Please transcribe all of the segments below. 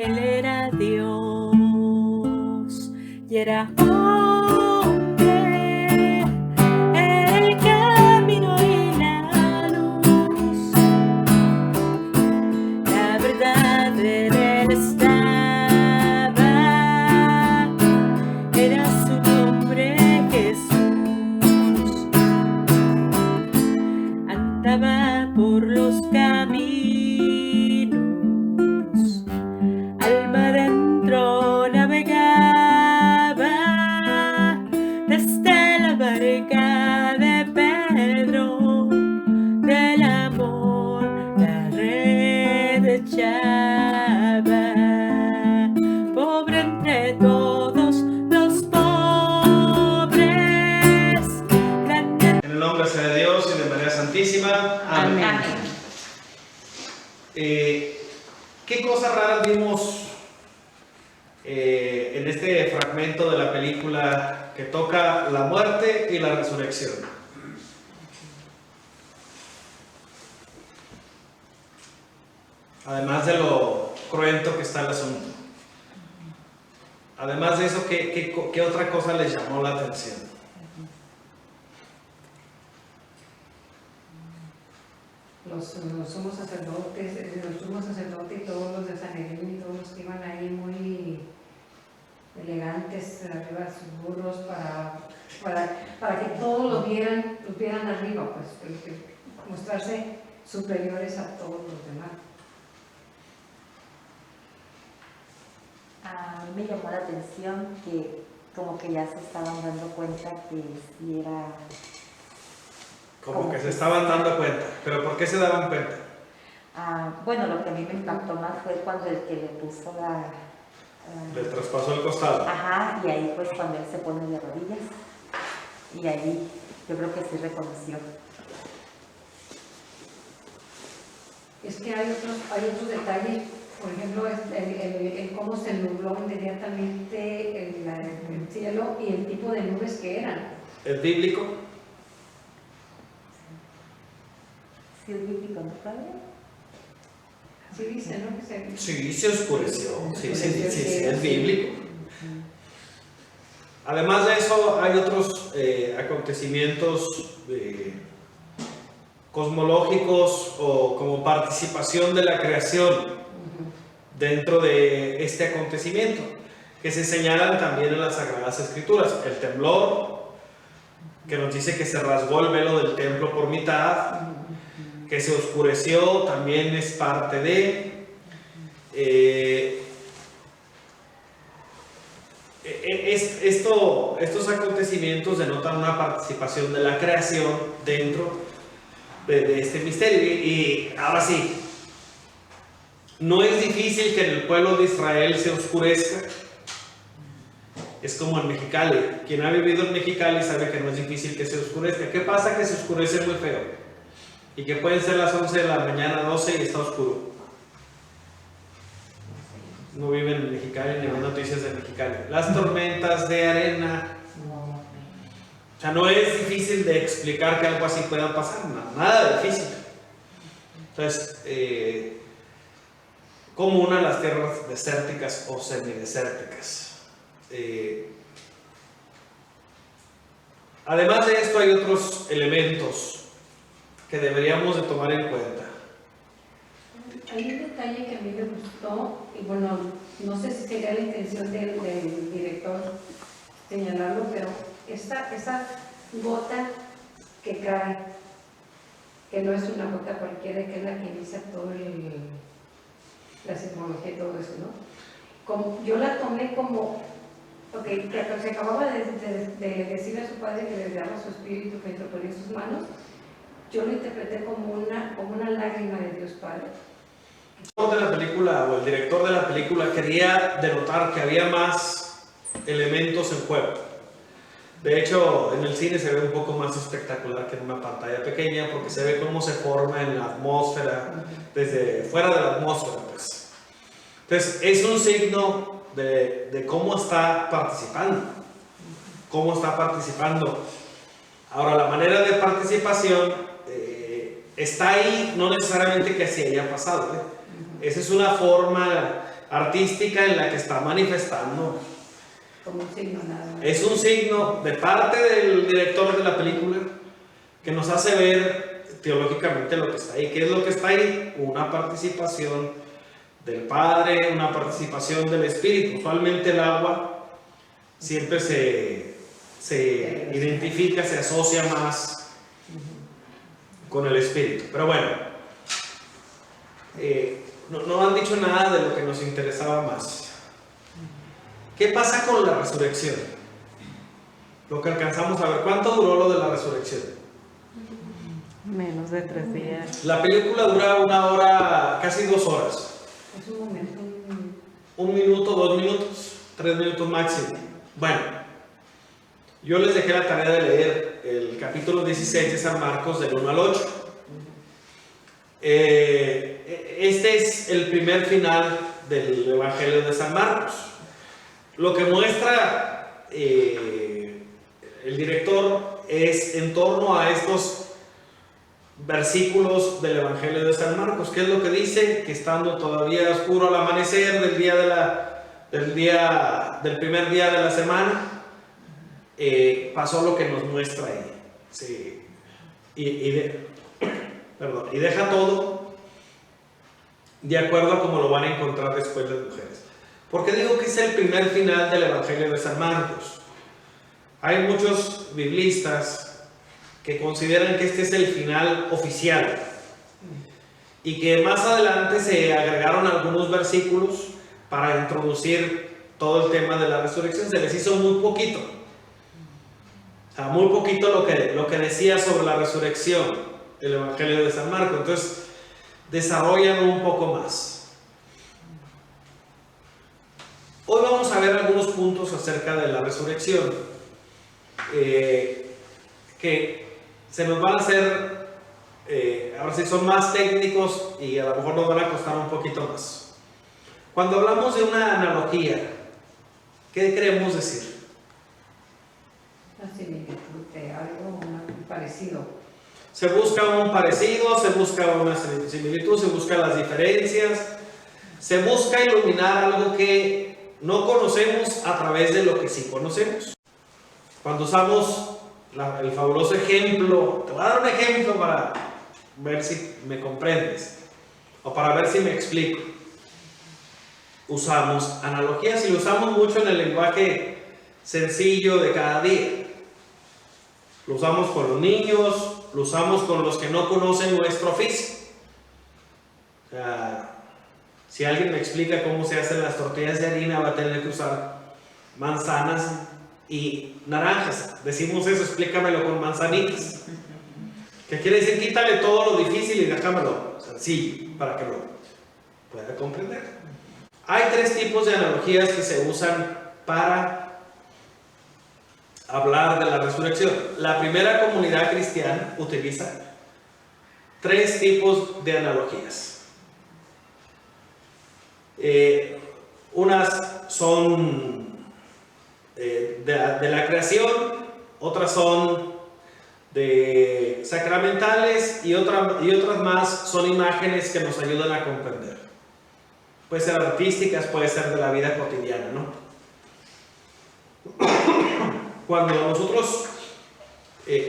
Él era Dios y era hombre, el camino y la luz. La verdad en él estaba, era su nombre Jesús. Andaba por los caminos, al mar adentro navegaba, desde la barca de Pedro, del amor la red echaba. Pobre entre todos los pobres, grande. En el nombre sea de Dios y de María Santísima. Amén. Amén. ¿Qué cosas raras vimos en este fragmento de la película que toca la muerte y la resurrección? Además de lo cruento que está el asunto. Además de eso, ¿qué otra cosa les llamó la atención? Los sumos sacerdotes, el sumo sacerdote y todos los de Sanedrín y todos los que iban ahí muy elegantes arriba de sus burros para que todos los vieran arriba, pues mostrarse superiores a todos los demás. A mí me llamó la atención que como que ya se estaban dando cuenta que sí era... Como que se estaban dando cuenta. ¿Pero por qué se daban cuenta? Bueno, lo que a mí me impactó más fue cuando el que le puso Le traspasó el costado. Ajá, y ahí pues cuando él se pone de rodillas. Y ahí yo creo que sí reconoció. Es que hay otros detalles, por ejemplo, el cómo se nubló inmediatamente el cielo y el tipo de nubes que eran. ¿Es bíblico? ¿Sí es bíblico, no, padre? Sí dice, ¿no? Que Sí, se oscureció. Sí, es bíblico. Además de eso, hay otros acontecimientos cosmológicos o como participación de la creación dentro de este acontecimiento, que se señalan también en las Sagradas Escrituras. El temblor, que nos dice que se rasgó el velo del templo por mitad, que se oscureció, también es parte de... estos acontecimientos denotan una participación de la creación dentro de este misterio. Y ahora sí, no es difícil que en el pueblo de Israel se oscurezca. Es como en Mexicali. Quien ha vivido en Mexicali sabe que no es difícil que se oscurezca. ¿Qué pasa? Que se oscurece muy feo. Y que pueden ser las 11 de la mañana, 12 y está oscuro. No viven en Mexicali ni ven noticias de Mexicali. Las tormentas de arena. O sea, no es difícil de explicar que algo así pueda pasar. Nada difícil. Entonces, como una de las tierras desérticas o semidesérticas. Además de esto, hay otros elementos que deberíamos de tomar en cuenta. Hay un detalle que a mí me gustó, y bueno, no sé si sería la intención del director señalarlo, pero esa gota que cae, que no es una gota cualquiera, que es la que inicia todo la sismología y todo eso, ¿no? Yo la tomé como, que se acababa de decirle a su padre que le daba su espíritu, que interponía sus manos. Yo lo interpreté como una lágrima de Dios Padre. El autor de la película o el director de la película quería denotar que había más elementos en juego. De hecho, en el cine se ve un poco más espectacular que en una pantalla pequeña, porque se ve cómo se forma en la atmósfera, desde fuera de la atmósfera, pues. Entonces, es un signo de cómo está participando. Cómo está participando. Ahora, la manera de participación está ahí, no necesariamente que así haya pasado, ¿eh? Esa es una forma artística en la que está manifestando. Como un signo nada más. Es un signo de parte del director de la película que nos hace ver teológicamente lo que está ahí. ¿Qué es lo que está ahí? Una participación del Padre, una participación del Espíritu. Usualmente el agua siempre se identifica, se asocia más con el Espíritu. Pero bueno, no han dicho nada de lo que nos interesaba más. ¿Qué pasa con la resurrección? Lo que alcanzamos a ver. ¿Cuánto duró lo de la resurrección? Menos de 3 días. La película dura 1 hora, casi 2 horas. Es un momento. 1 minuto, 2 minutos, 3 minutos máximo. Bueno, yo les dejé la tarea de leer el capítulo 16 de San Marcos del 1 al 8. Este es el primer final del Evangelio de San Marcos. Lo que muestra el director es en torno a estos versículos del Evangelio de San Marcos. ¿Qué es lo que dice? Que estando todavía oscuro al amanecer del primer día de la semana, pasó lo que nos muestra ahí. Sí. Y deja todo de acuerdo a como lo van a encontrar después las mujeres. ¿Por qué digo que es el primer final del Evangelio de San Marcos? Hay muchos biblistas que consideran que este es el final oficial y que más adelante se agregaron algunos versículos para introducir todo el tema de la resurrección. Se les hizo muy poquito, o sea, muy poquito lo que decía sobre la resurrección el Evangelio de San Marcos. Entonces desarrollan un poco más. Hoy vamos a ver algunos puntos acerca de la resurrección que se nos van a hacer, ahora sí son más técnicos y a lo mejor nos van a costar un poquito más. Cuando hablamos de una analogía, ¿qué queremos decir? Una similitud de algo parecido. Se busca un parecido, se busca una similitud, se buscan las diferencias, se busca iluminar algo que no conocemos a través de lo que sí conocemos. Cuando usamos el fabuloso ejemplo, te voy a dar un ejemplo para ver si me comprendes o para ver si me explico. Usamos analogías y lo usamos mucho en el lenguaje sencillo de cada día. Lo usamos con los niños, lo usamos con los que no conocen nuestro oficio. O sea, si alguien me explica cómo se hacen las tortillas de harina, va a tener que usar manzanas y naranjas. Decimos eso, explícamelo con manzanitas. ¿Qué quiere decir? Quítale todo lo difícil y déjamelo sencillo para que lo pueda comprender. Hay 3 tipos de analogías que se usan para hablar de la resurrección. La primera comunidad cristiana utiliza 3 tipos de analogías. Unas son de la creación, otras son de sacramentales y otras más son imágenes que nos ayudan a comprender. Puede ser artísticas, puede ser de la vida cotidiana, ¿no? Cuando nosotros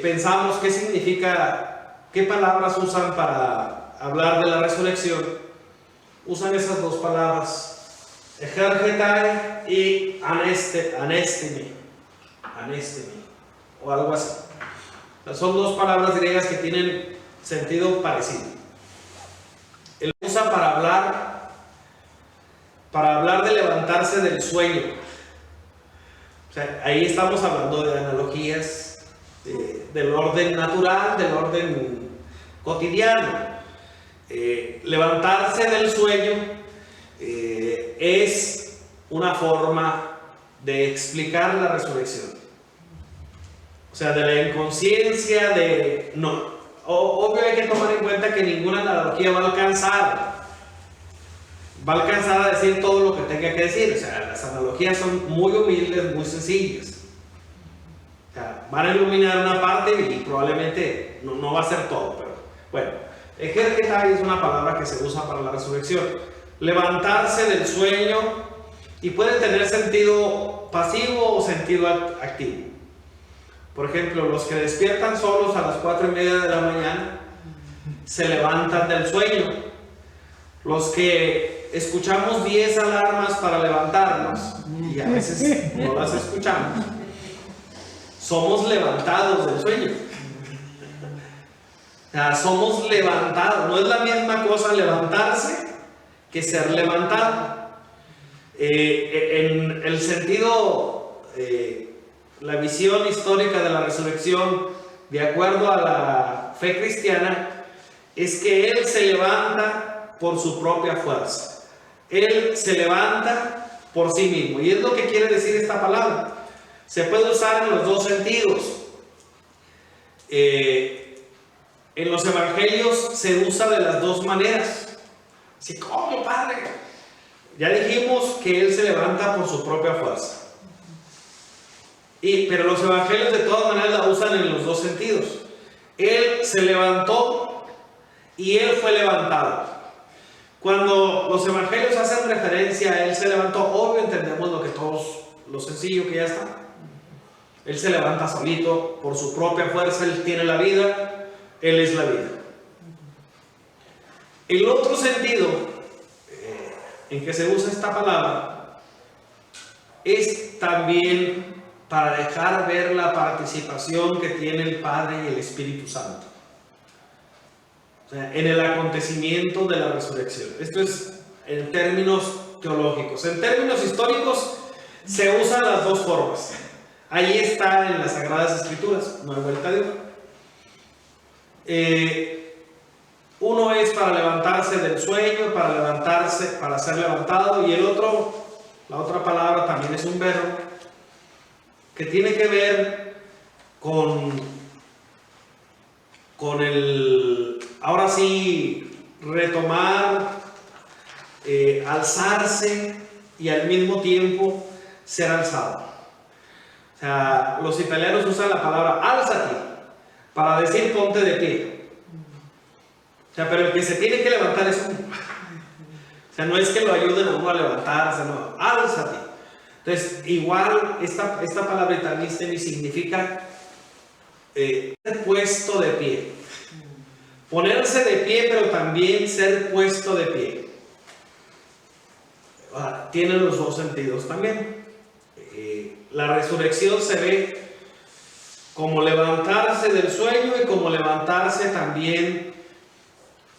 pensamos qué significa, qué palabras usan para hablar de la resurrección, usan esas 2 palabras, ejergetai y anestemi, o algo así. Son 2 palabras griegas que tienen sentido parecido. Él usa para hablar de levantarse del sueño. O sea, ahí estamos hablando de analogías del orden natural, del orden cotidiano. Levantarse del sueño es una forma de explicar la resurrección. O sea, de la inconsciencia de... No, obvio hay que tomar en cuenta que ninguna analogía va a alcanzar a decir todo lo que tenga que decir. O sea, las analogías son muy humildes, muy sencillas. O sea, van a iluminar una parte y probablemente no va a ser todo, pero bueno. Ejergetai es una palabra que se usa para la resurrección. levantarse del sueño y puede tener sentido pasivo o sentido activo. Por ejemplo, los que despiertan solos a las 4:30 de la mañana se levantan del sueño. Los que escuchamos 10 alarmas para levantarnos y a veces no las escuchamos, somos levantados del sueño. O sea, somos levantados. No es la misma cosa levantarse que ser levantado. En el sentido, la visión histórica de la resurrección, de acuerdo a la fe cristiana, es que Él se levanta por su propia fuerza. Él se levanta por sí mismo. Y es lo que quiere decir esta palabra. Se puede usar en los dos sentidos. En los evangelios se usa de las dos maneras. Así, ¿cómo, Padre? Ya dijimos que Él se levanta por su propia fuerza. Pero los evangelios de todas maneras la usan en los dos sentidos. Él se levantó y Él fue levantado. Cuando los evangelios hacen referencia a Él se levantó, obvio entendemos lo sencillo que ya está. Él se levanta solito por su propia fuerza. Él tiene la vida, Él es la vida. El otro sentido en que se usa esta palabra es también para dejar ver la participación que tiene el Padre y el Espíritu Santo, o sea, en el acontecimiento de la resurrección. Esto es en términos teológicos. En términos históricos se usan las dos formas. Ahí está en las Sagradas Escrituras, no hay vuelta de hoja. Uno es para levantarse del sueño, para ser levantado, y la otra palabra también es un verbo que tiene que ver con el, ahora sí, retomar, alzarse y al mismo tiempo ser alzado. O sea, los italianos usan la palabra alzati para decir ponte de pie. O sea, pero el que se tiene que levantar es uno. O sea, no es que lo ayuden a uno a levantarse, no, alzati. Entonces, igual, esta palabra italiana significa ser puesto de pie. Ponerse de pie, pero también ser puesto de pie. Tiene los dos sentidos también. La resurrección se ve como levantarse del sueño y como levantarse también,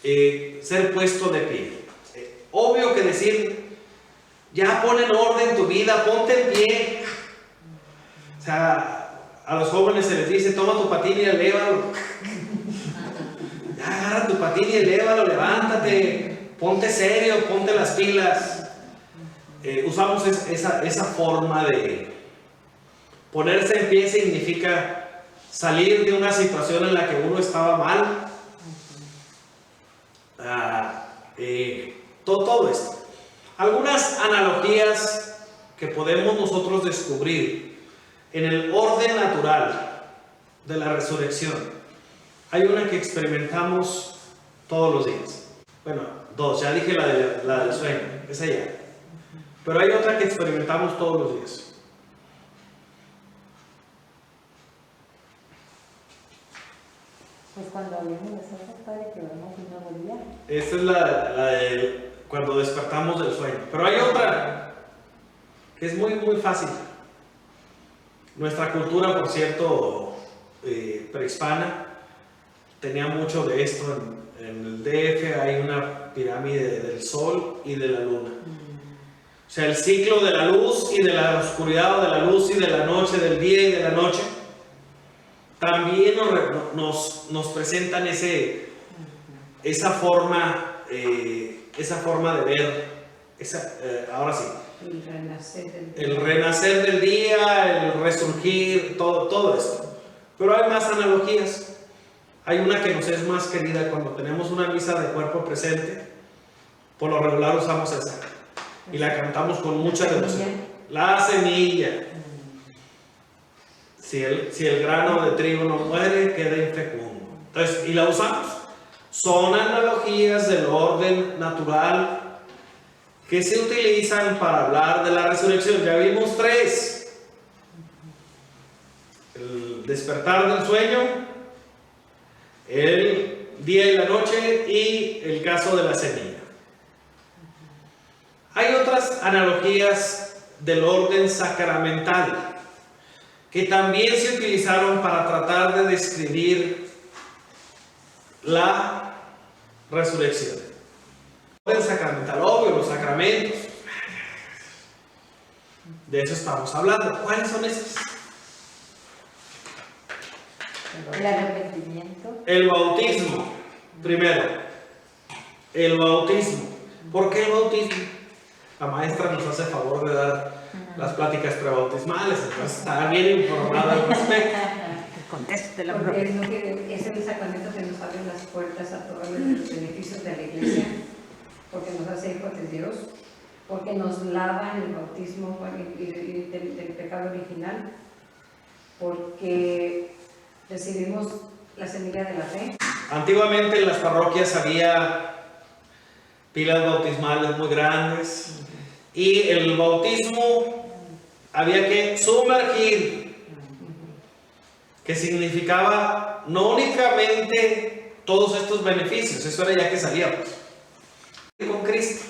ser puesto de pie. Obvio que decir, ya pon en orden tu vida, ponte en pie. O sea, a los jóvenes se les dice, toma tu patín y elévalo. Ya agarra tu patín y elévalo, levántate, ponte serio, ponte las pilas. Usamos esa forma de ponerse en pie, significa salir de una situación en la que uno estaba mal. Todo esto. Algunas analogías que podemos nosotros descubrir en el orden natural de la resurrección. Hay una que experimentamos todos los días. Bueno, dos, ya dije la del sueño, esa ya. Pero hay otra que experimentamos todos los días. Pues cuando abrimos los ojos, Padre, que vemos un nuevo día. Esta es la de cuando despertamos del sueño. Pero hay otra que es muy, muy fácil. Nuestra cultura, por cierto, prehispana, tenía mucho de esto. En el DF hay una pirámide del sol y de la luna. O sea, el ciclo de la luz y de la oscuridad, o de la luz y de la noche, del día y de la noche, también nos presentan esa forma de ver, ahora sí, el renacer del día, el resurgir, todo esto. Pero hay más analogías. Hay una que nos es más querida cuando tenemos una misa de cuerpo presente. Por lo regular usamos esa y la cantamos con mucha devoción. La semilla. Si el grano de trigo no muere, queda infecundo. Entonces, y la usamos. Son analogías del orden natural que se utilizan para hablar de la resurrección. Ya vimos 3. El despertar del sueño, el día y la noche y el caso de la semilla. Hay otras analogías del orden sacramental que también se utilizaron para tratar de describir la resurrección. El orden sacramental, obvio, los sacramentos. De eso estamos hablando. ¿Cuáles son esos? El arrepentimiento. El bautismo, primero. El bautismo. ¿Por qué el bautismo? La maestra nos hace favor de dar las pláticas prebautismales, entonces está bien informada al respecto. Conteste la Porque es el sacramento que nos abre las puertas a todos los beneficios de la iglesia, porque nos hace hijos de Dios, porque nos lava en el bautismo del pecado original, porque recibimos la semilla de la fe. Antiguamente en las parroquias había pilas bautismales muy grandes y el bautismo había que sumergir, que significaba no únicamente todos estos beneficios, eso era ya que salíamos con Cristo,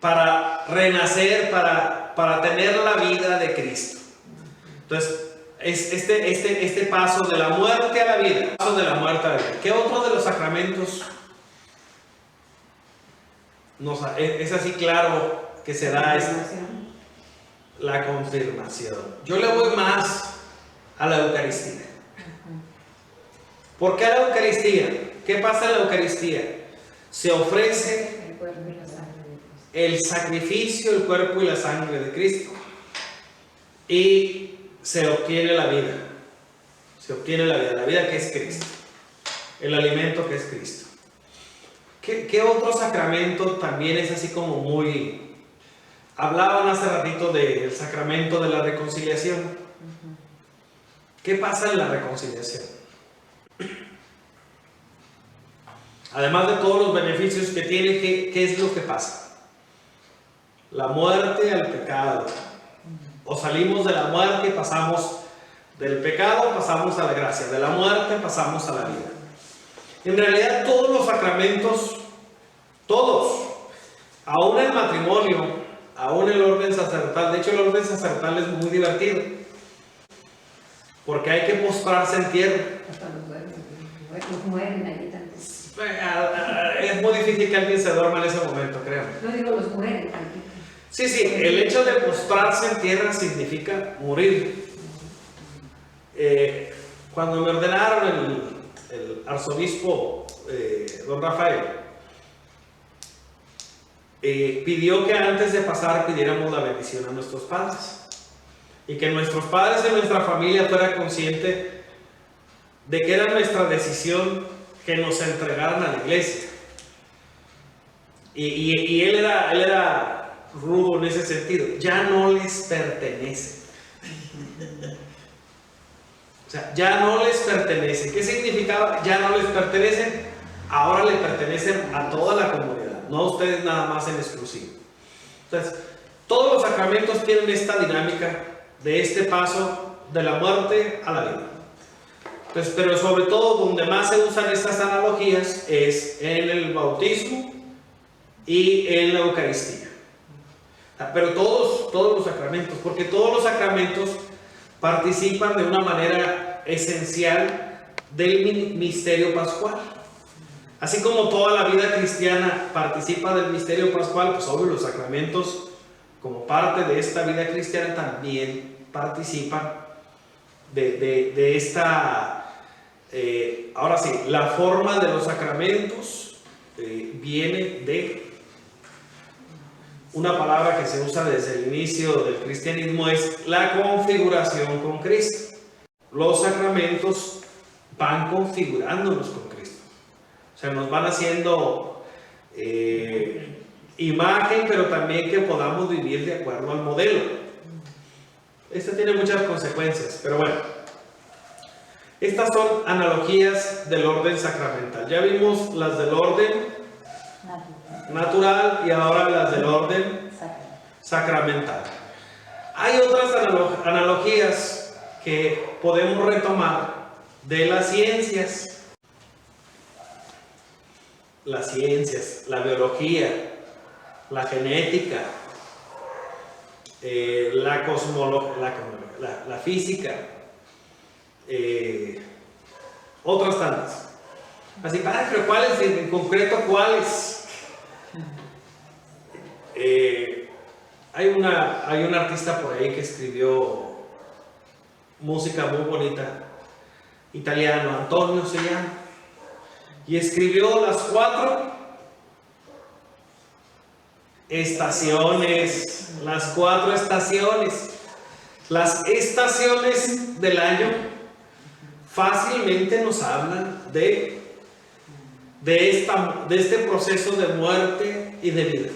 para renacer, para tener la vida de Cristo. Entonces, es este paso de la muerte a la vida, paso de la muerte a la vida. ¿Qué otro de los sacramentos es así claro que se da? La confirmación. Yo le voy más a la Eucaristía. ¿Por qué a la Eucaristía? ¿Qué pasa en la Eucaristía? Se ofrece El cuerpo y la sangre de Cristo. el sacrificio, el cuerpo y la sangre de Cristo, y se obtiene la vida. Se obtiene la vida que es Cristo, el alimento que es Cristo. ¿Qué otro sacramento también es así como muy... Hablaban hace ratito del sacramento de la reconciliación. ¿Qué pasa en la reconciliación? Además de todos los beneficios que tiene, ¿qué es lo que pasa? La muerte al pecado. O salimos de la muerte y pasamos del pecado, pasamos a la gracia. De la muerte pasamos a la vida. En realidad todos los sacramentos, todos, aún el matrimonio, aún el orden sacerdotal, de hecho el orden sacerdotal es muy divertido, porque hay que postrarse en tierra. Hasta los mueren allí también. Es muy difícil que alguien se duerma en ese momento, créanme. No digo los mueren también. Sí, el hecho de postrarse en tierra significa morir. Cuando me ordenaron el arzobispo don Rafael, pidió que antes de pasar pidiéramos la bendición a nuestros padres y que nuestros padres y nuestra familia fuera consciente de que era nuestra decisión que nos entregaran a la iglesia. Y él era rudo en ese sentido. Ya no les pertenece. O sea, ya no les pertenece. ¿Qué significaba? Ya no les pertenecen. Ahora le pertenecen a toda la comunidad, no a ustedes nada más en exclusivo. Entonces, todos los sacramentos tienen esta dinámica de este paso de la muerte a la vida. Entonces, pero sobre todo donde más se usan estas analogías es en el bautismo y en la Eucaristía. Pero todos los sacramentos, porque todos los sacramentos participan de una manera esencial del misterio pascual. Así como toda la vida cristiana participa del misterio pascual, pues obvio los sacramentos como parte de esta vida cristiana también participan de esta... ahora sí, la forma de los sacramentos viene de una palabra que se usa desde el inicio del cristianismo, es la configuración con Cristo. Los sacramentos van configurándonos con Cristo. O sea, nos van haciendo imagen, pero también que podamos vivir de acuerdo al modelo. Esto tiene muchas consecuencias, pero bueno. Estas son analogías del orden sacramental. Ya vimos las del orden natural y ahora las del orden sacramental. Hay otras analogías que podemos retomar de las ciencias, la biología, la genética, la cosmología, la física, otras tantas. Así, pero ¿cuáles en concreto? ¿Cuáles? Hay un artista por ahí que escribió música muy bonita, italiano, Antonio se llama, y escribió las 4 estaciones, las 4 estaciones. Las estaciones del año fácilmente nos hablan de este proceso de muerte y de vida.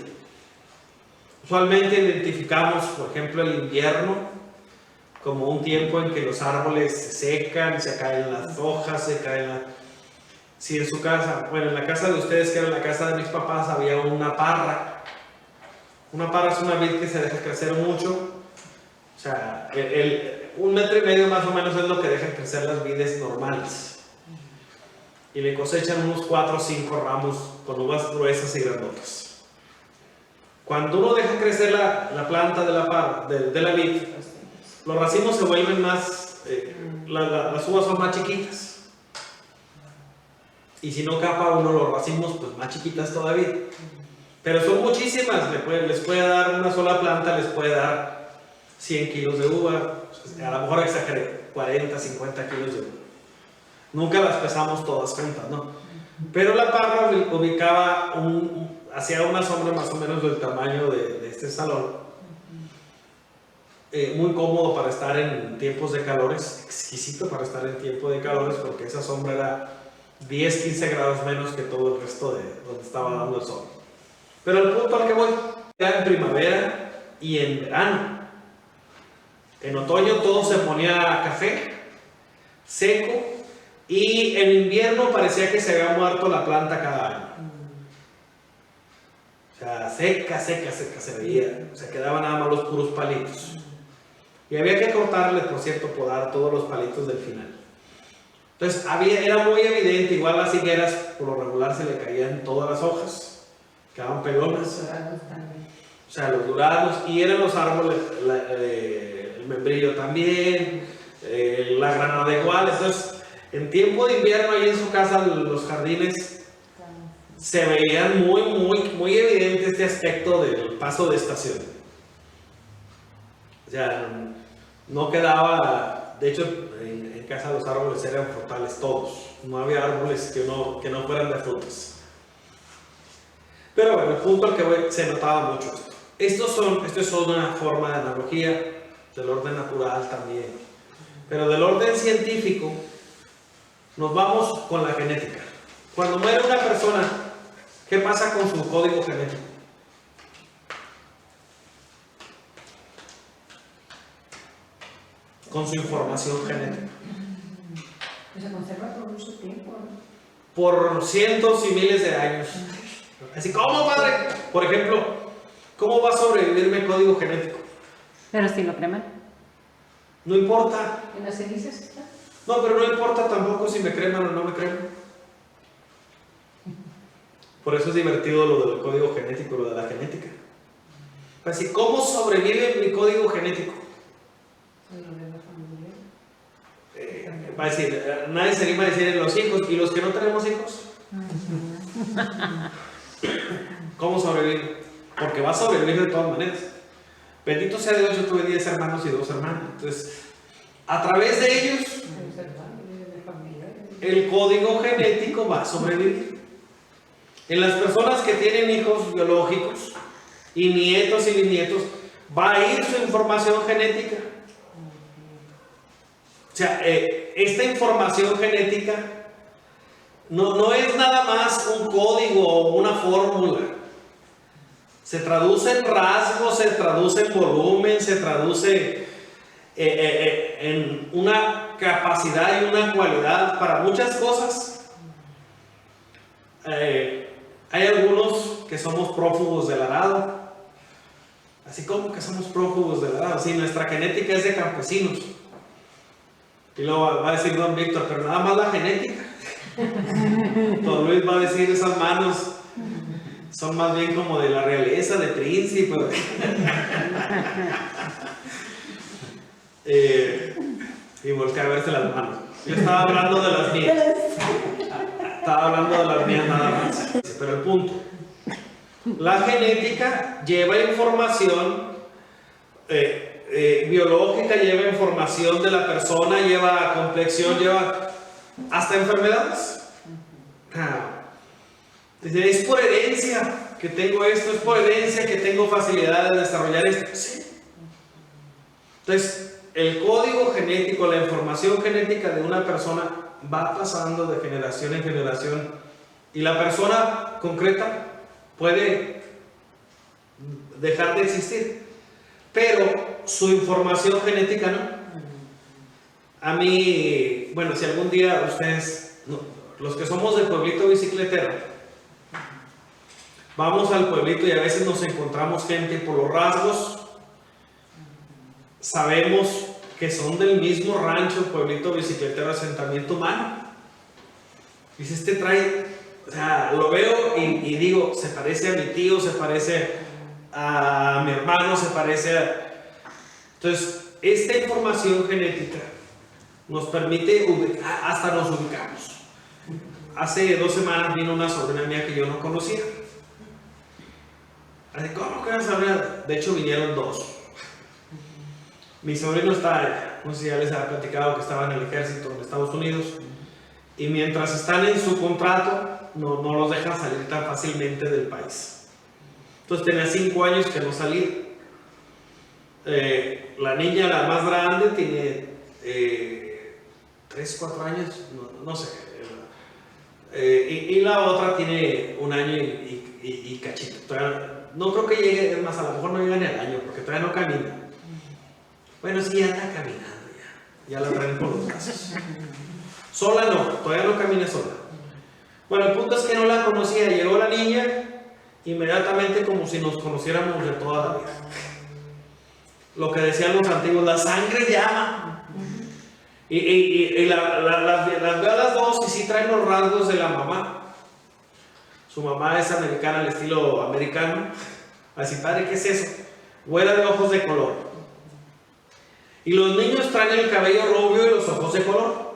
Usualmente identificamos, por ejemplo, el invierno como un tiempo en que los árboles se secan, se caen las hojas, se caen Si en su casa, bueno, en la casa de ustedes, que era la casa de mis papás, había una parra. Una parra es una vid que se deja crecer mucho. O sea, 1,5 metros más o menos es lo que dejan crecer las vides normales. Y le cosechan unos 4 o 5 ramos con uvas gruesas y grandotas. Cuando uno deja crecer la planta de la vid, los racimos se vuelven más, las uvas son más chiquitas. Y si no capa uno los racimos, pues más chiquitas todavía. Pero son muchísimas, les puede dar una sola planta, les puede dar 100 kilos de uva, a lo mejor exageré, 40, 50 kilos de uva. Nunca las pesamos todas juntas, ¿no? Pero la parra ubicaba hacia una sombra más o menos del tamaño de este salón. Muy cómodo para estar en tiempos de calores, exquisito para estar en tiempo de calores, porque esa sombra era 10, 15 grados menos que todo el resto de donde estaba dando el sol. Pero el punto al que voy era en primavera y en verano. En otoño todo se ponía café, seco, y en invierno parecía que se había muerto la planta cada año. O sea, seca se veía, se quedaban nada más los puros palitos. Y había que cortarle, por cierto, podar todos los palitos del final. Entonces era muy evidente, igual las higueras por lo regular se le caían todas las hojas, quedaban pelonas. O sea, los duranos, y eran los árboles, el membrillo también, la granada igual. Entonces, en tiempo de invierno, ahí en su casa, los jardines se veían muy evidente este aspecto del paso de estación. O sea, no quedaba, de hecho, en casa los árboles eran frutales todos, no había árboles que no fueran de frutas. Pero bueno, el punto al que voy, se notaba mucho esto. Esto es una forma de analogía del orden natural también. Pero del orden científico, nos vamos con la genética. Cuando muere una persona, ¿qué pasa con su código genético? Con su información genética. Pues se conserva por mucho tiempo, ¿no? Por cientos y miles de años. Así, ¿cómo, padre? Por ejemplo, ¿cómo va a sobrevivir mi código genético? Pero si lo creman. No importa. ¿En las cenizas está? No, pero no importa tampoco si me creman o no me creman. Por eso es divertido lo del código genético, lo de la genética. Así, ¿cómo sobrevive mi código genético? Va a decir, nadie se anima a decir los hijos, ¿y los que no tenemos hijos? ¿Cómo sobrevivir? Porque va a sobrevivir de todas maneras. Bendito sea Dios, yo tuve 10 hermanos y 2 hermanas. Entonces, a través de ellos, el código genético va a sobrevivir. En las personas que tienen hijos biológicos y nietos y bisnietos, va a ir su información genética. O sea, esta información genética no es nada más un código o una fórmula. Se traduce en rasgos, se traduce en volumen, se traduce en una capacidad y una cualidad para muchas cosas. Hay algunos que somos prófugos del arado. Así como que somos prófugos del arado. Sí, nuestra genética es de campesinos. Y luego va a decir don Víctor, pero nada más la genética. Don Luis va a decir, esas manos son más bien como de la realeza, de príncipe. Y voltea a verse las manos. Yo estaba hablando de las mías. Estaba hablando de las mías nada más. Pero el punto. La genética lleva información biológica, lleva información de la persona, lleva complexión, lleva hasta enfermedades. Es por herencia que tengo esto, es por herencia que tengo facilidad de desarrollar esto. Sí. Entonces, el código genético, la información genética de una persona va pasando de generación en generación y la persona concreta puede dejar de existir, pero su información genética no. A mí, bueno, si algún día ustedes, los que somos del pueblito bicicletero, vamos al pueblito y a veces nos encontramos gente por los rasgos, sabemos que son del mismo rancho, pueblito bicicletero, asentamiento humano. Dice, este trae, o sea, lo veo y digo, se parece a mi tío, se parece a mi hermano, se parece a... Entonces, esta información genética nos permite, hasta nos ubicamos. Hace 2 semanas vino una sobrina mía que yo no conocía. ¿Cómo que una sobrina? De hecho, vinieron 2. Mi sobrino está, no sé si ya les había platicado que estaba en el ejército en Estados Unidos. Y mientras están en su contrato, no los dejan salir tan fácilmente del país. Entonces tenía 5 años que no salía. La niña, la más grande, tiene 3, 4 años, no sé. Y la otra tiene 1 año y cachito. Todavía, no creo que llegue, es más, a lo mejor no llega ni al año, porque todavía no camina. Bueno, sí, ya está caminando, ya la traen por los brazos. Sola no, todavía no camina sola. Bueno, el punto es que no la conocía. Llegó la niña inmediatamente como si nos conociéramos de toda la vida. Lo que decían los antiguos, la sangre llama. Y las veo a las 2 y sí traen los rasgos de la mamá. Su mamá es americana, al estilo americano. Así, padre, ¿qué es eso? Güera de ojos de color. Y los niños traen el cabello rubio y los ojos de color,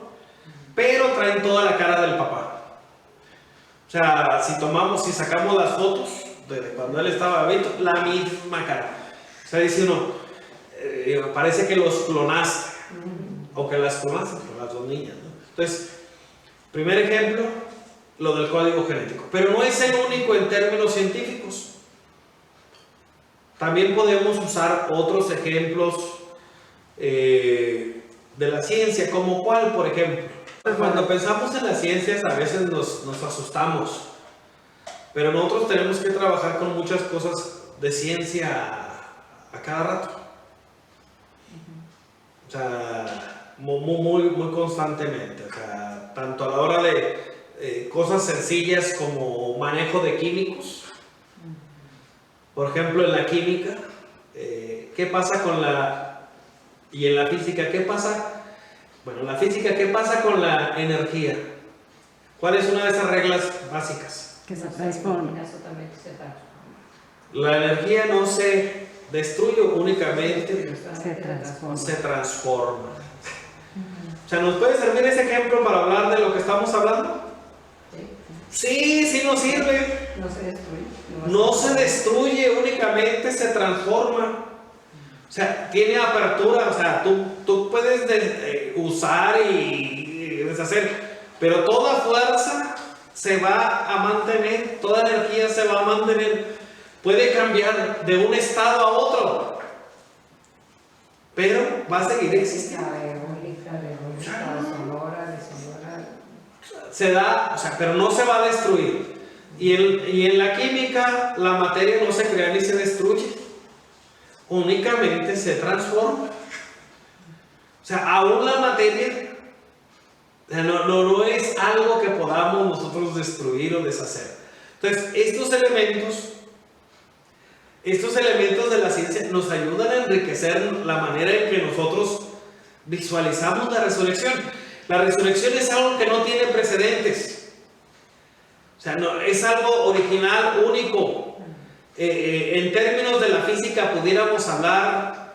pero traen toda la cara del papá. O sea, si sacamos las fotos de cuando él estaba bebito, la misma cara. O sea, dice uno, parece que los clonaste, o que las clonaste, las 2 niñas, ¿no? Entonces, primer ejemplo, lo del código genético. Pero no es el único en términos científicos. También podemos usar otros ejemplos de la ciencia, como cuál, por ejemplo. Cuando pensamos en las ciencias a veces nos asustamos, pero nosotros tenemos que trabajar con muchas cosas de ciencia a cada rato. O sea, muy constantemente. O sea, tanto a la hora de cosas sencillas como manejo de químicos. Por ejemplo, en la química, ¿qué pasa con la... Y en la física, ¿qué pasa? Bueno, en la física, ¿qué pasa con la energía? ¿Cuál es una de esas reglas básicas? Que se transforma. La energía no se destruye, únicamente Se transforma. O sea, ¿nos puede servir ese ejemplo para hablar de lo que estamos hablando? Sí nos sirve. No se destruye. No se destruye, únicamente se transforma. O sea, tiene apertura. O sea, tú puedes usar y deshacer, pero toda fuerza se va a mantener, toda energía se va a mantener. Puede cambiar de un estado a otro, pero va a seguir existiendo. Se da, o sea, pero no se va a destruir. Y en la química, la materia no se crea ni se destruye, únicamente se transforma. O sea, aún la materia no es algo que podamos nosotros destruir o deshacer. Entonces, estos elementos de la ciencia nos ayudan a enriquecer la manera en que nosotros visualizamos la resurrección. La resurrección es algo que no tiene precedentes. O sea, no, es algo original, único. En términos de la física pudiéramos hablar,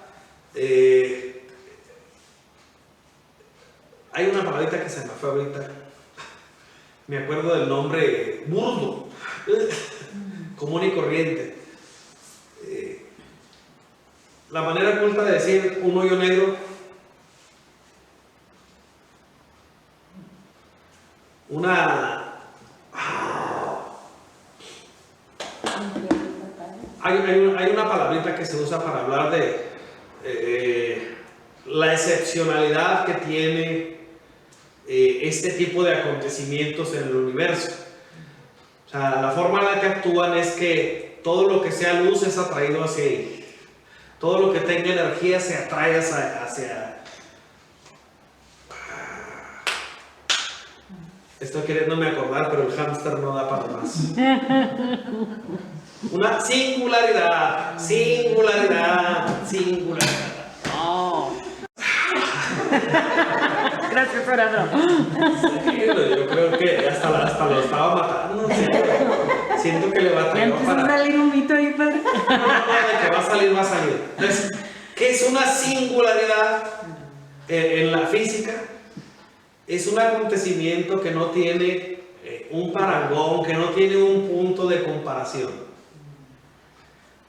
hay una palabrita que se me fue ahorita, me acuerdo del nombre, burdo, común y corriente. La manera culta de decir un hoyo negro, hay una palabrita que se usa para hablar de la excepcionalidad que tiene este tipo de acontecimientos en el universo. O sea, la forma en la que actúan es que todo lo que sea luz es atraído hacia ahí. Todo lo que tenga energía se atrae hacia... Estoy queriéndome acordar, pero el hámster no da para más. Una singularidad. Oh. Gracias, Fernando. Sí, yo creo que hasta lo estaba matando. Siento que le va a traer para salir un mito ahí, padre. No, de que va a salir. Entonces, ¿qué es una singularidad en la física? Es un acontecimiento que no tiene un parangón, que no tiene un punto de comparación.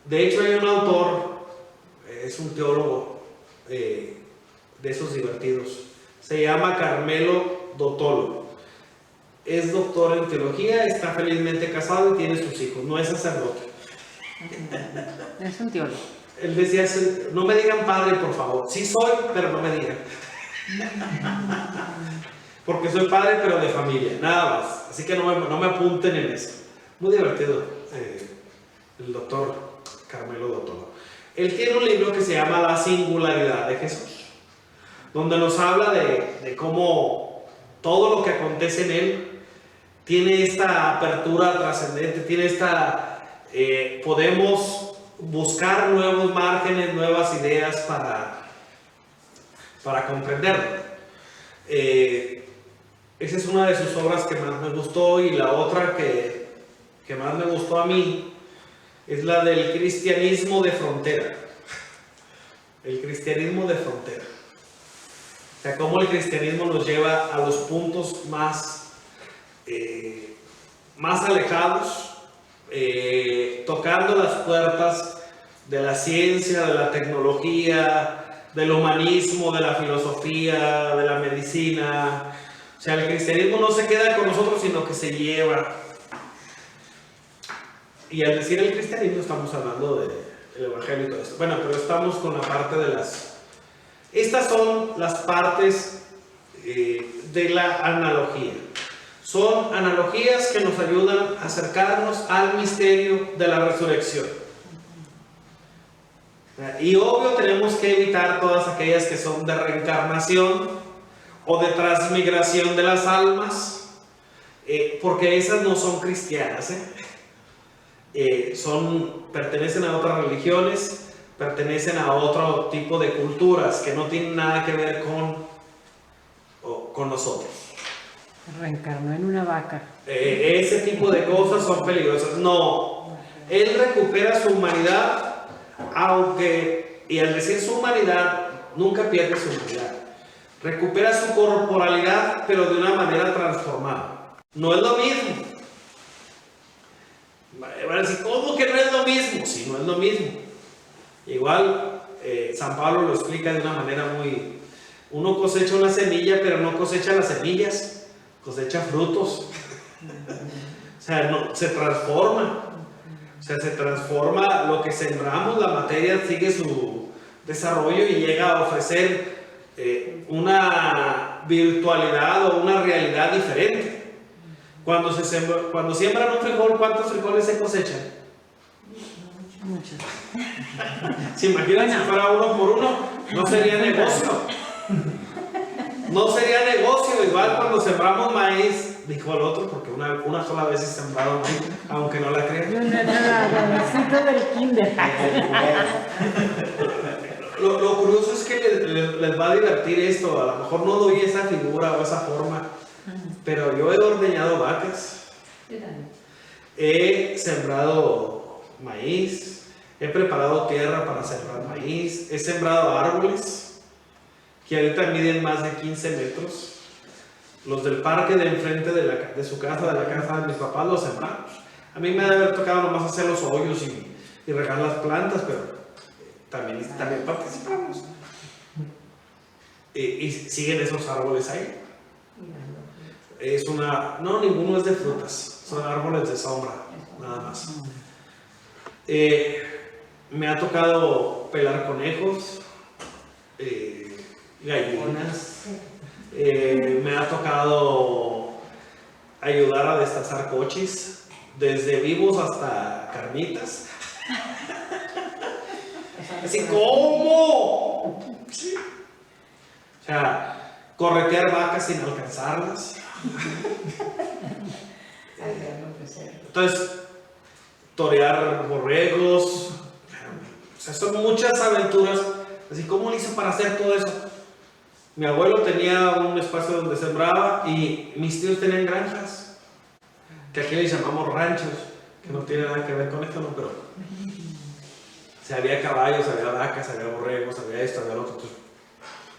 De hecho, hay un autor, es un teólogo de esos divertidos, se llama Carmelo Dottolo. Es doctor en teología, está felizmente casado y tiene sus hijos, no es sacerdote. Es un teólogo. Él decía, no me digan padre, por favor. Sí soy, pero no me digan. Porque soy padre, pero de familia, nada más. Así que no me apunten en eso. Muy divertido, el doctor Carmelo Dottolo. Él tiene un libro que se llama La singularidad de Jesús, donde nos habla de cómo todo lo que acontece en él tiene esta apertura trascendente, tiene podemos buscar nuevos márgenes, nuevas ideas para comprenderlo. Esa es una de sus obras que más me gustó, y la otra que más me gustó a mí es la del cristianismo de frontera. El cristianismo de frontera. O sea, cómo el cristianismo nos lleva a los puntos más alejados, tocando las puertas de la ciencia, de la tecnología, del humanismo, de la filosofía, de la medicina. O sea, el cristianismo no se queda con nosotros, sino que se lleva. Y al decir el cristianismo estamos hablando del evangelio y todo esto. Bueno, pero estamos con la parte de estas son las partes de la analogía. Son analogías que nos ayudan a acercarnos al misterio de la resurrección. Y obvio tenemos que evitar todas aquellas que son de reencarnación o de transmigración de las almas, porque esas no son cristianas, pertenecen a otras religiones, pertenecen a otro tipo de culturas que no tienen nada que ver con nosotros. Reencarnó en una vaca. Ese tipo de cosas son peligrosas. No, él recupera su humanidad, y al decir su humanidad, nunca pierde su humanidad. Recupera su corporalidad, pero de una manera transformada. No es lo mismo. Van a decir, ¿cómo que no es lo mismo? Sí, no es lo mismo. Igual, San Pablo lo explica de una manera uno cosecha una semilla, pero no cosecha las semillas, cosecha frutos. O sea, se transforma. O sea, se transforma lo que sembramos, la materia sigue su desarrollo y llega a ofrecer una virtualidad o una realidad diferente. Cuando siembran un frijol, ¿cuántos frijoles se cosechan? Muchos. ¿Se imaginan si fuera uno por uno? No sería negocio. No sería negocio. Igual cuando sembramos maíz, dijo al otro, porque una sola vez he sembrado maíz, aunque no la crean. Necesito del kinder. Lo curioso es que les va a divertir esto. A lo mejor no doy esa figura o esa forma, pero yo he ordeñado vacas, he sembrado maíz, he preparado tierra para sembrar maíz, he sembrado árboles que ahorita miden más de 15 metros. Los del parque de enfrente de su casa, de la casa de mis papás, los sembramos. A mí me ha de haber tocado nomás hacer los hoyos y regar las plantas, pero también participamos. Y siguen esos árboles ahí. No, ninguno es de frutas, son árboles de sombra, nada más. Me ha tocado pelar conejos, gallinas, me ha tocado ayudar a destazar coches, desde vivos hasta carnitas. Así como, sí. O sea, corretear vacas sin alcanzarlas. Entonces, torear borregos. O sea, son muchas aventuras. Así, ¿cómo le hizo para hacer todo eso? Mi abuelo tenía un espacio donde sembraba y mis tíos tenían granjas, que aquí les llamamos ranchos, que no tiene nada que ver con esto, ¿no? Pero había caballos, había vacas, había borregos, había esto, había lo otro.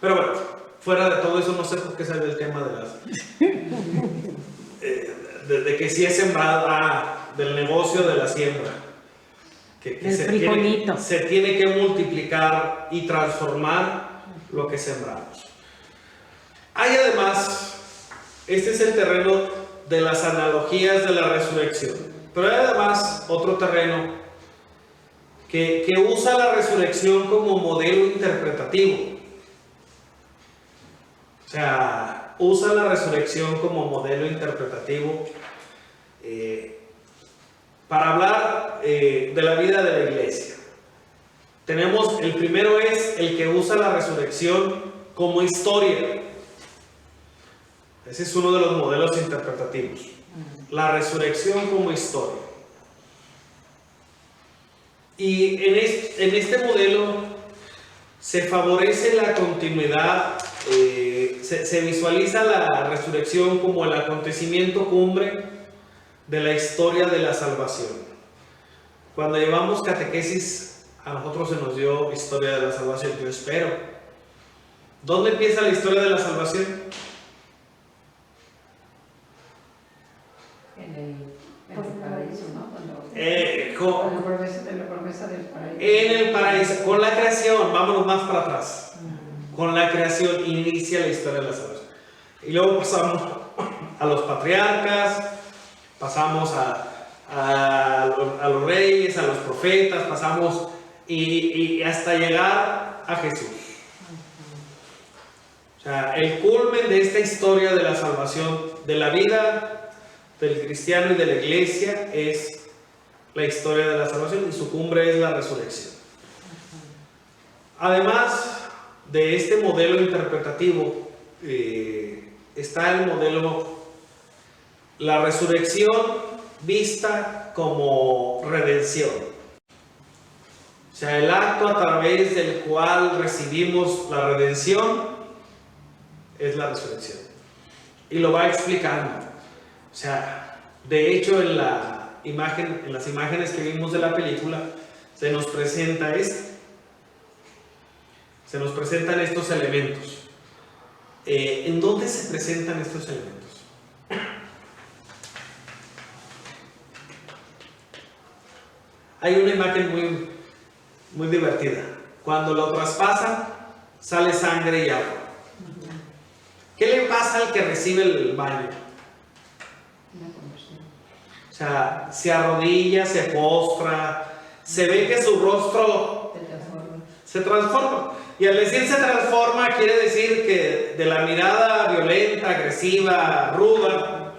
Pero bueno, fuera de todo eso, no sé por qué sale el tema de las... de que si es sembrada, del negocio de la siembra. Que se tiene que multiplicar y transformar lo que sembramos. Hay además, este es el terreno de las analogías de la resurrección, pero hay además otro terreno que usa la resurrección como modelo interpretativo. O sea, usa la resurrección como modelo interpretativo para hablar de la vida de la iglesia. Tenemos, el primero es el que usa la resurrección como historia. Ese es uno de los modelos interpretativos. La resurrección como historia. Y en este modelo se favorece la continuidad, se visualiza la resurrección como el acontecimiento cumbre de la historia de la salvación. Cuando llevamos catequesis, a nosotros se nos dio historia de la salvación, yo espero. ¿Dónde empieza la historia de la salvación? En el paraíso, ¿no? La promesa del paraíso. En el paraíso, con la creación, vámonos más para atrás. Con la creación inicia la historia de la salvación. Y luego pasamos a los patriarcas, pasamos a los reyes, a los profetas, pasamos y hasta llegar a Jesús. O sea, el culmen de esta historia de la salvación, de la vida del cristiano y de la iglesia, es la historia de la salvación y su cumbre es la resurrección. Además de este modelo interpretativo, está el modelo, la resurrección vista como redención. O sea, el acto a través del cual recibimos la redención es la resurrección. Y lo va explicando. O sea, de hecho en las imágenes que vimos de la película, se nos presenta se nos presentan estos elementos. ¿En dónde se presentan estos elementos? Hay una imagen muy, muy divertida. Cuando lo traspasan, sale sangre y agua. ¿Qué le pasa al que recibe el baño? O sea, se arrodilla, se postra, se ve que su rostro se transforma. Y al decir se transforma, quiere decir que de la mirada violenta, agresiva, ruda,